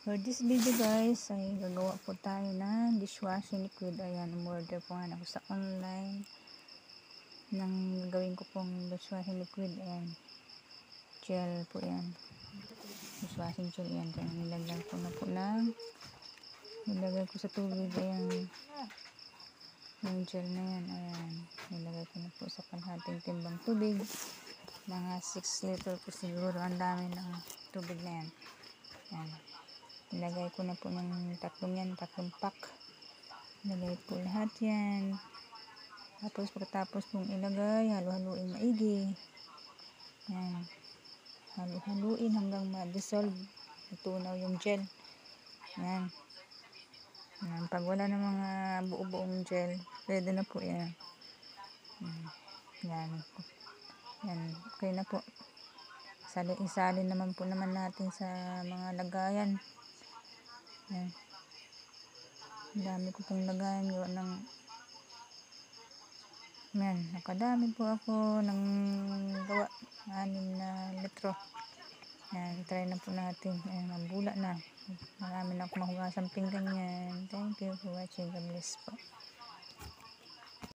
For this video guys, ay gagawa po tayo ng dishwashing liquid. Ayan, umorder po nga ako sa online ng gagawin ko pong dishwashing liquid. Ayan, gel po yan. Dishwashing gel yan. Kaya nilagyan ko na po nilagay ko sa tubig. Ayan, yung gel na yan. Ayan, nilagay ko na po sa kalahating timbang tubig. Mga 6 liter po siguro. Ang dami ng tubig na yan. Ayan. Ilagay ko na po ng tatlong pack. Ilagay po lahat yan. Tapos pagkatapos kong ilagay, halu-haluin maigi. Yan. Halu-haluin hanggang ma-dissolve. Matunaw yung gel. Yan. Yan. Pag wala na mga buo-buong gel, pwede na po yan. Yan. Yan. Okay na po. Isalin naman po natin sa mga lagayan. Yan. Dami ko pong lagayan gawa ng yan, nakadami po ako ng gawa 6 na litro. Yan, try na po natin. Ayan, mabula na. Marami na ako mahugasang pinggan yan. Thank you for watching. God bless po.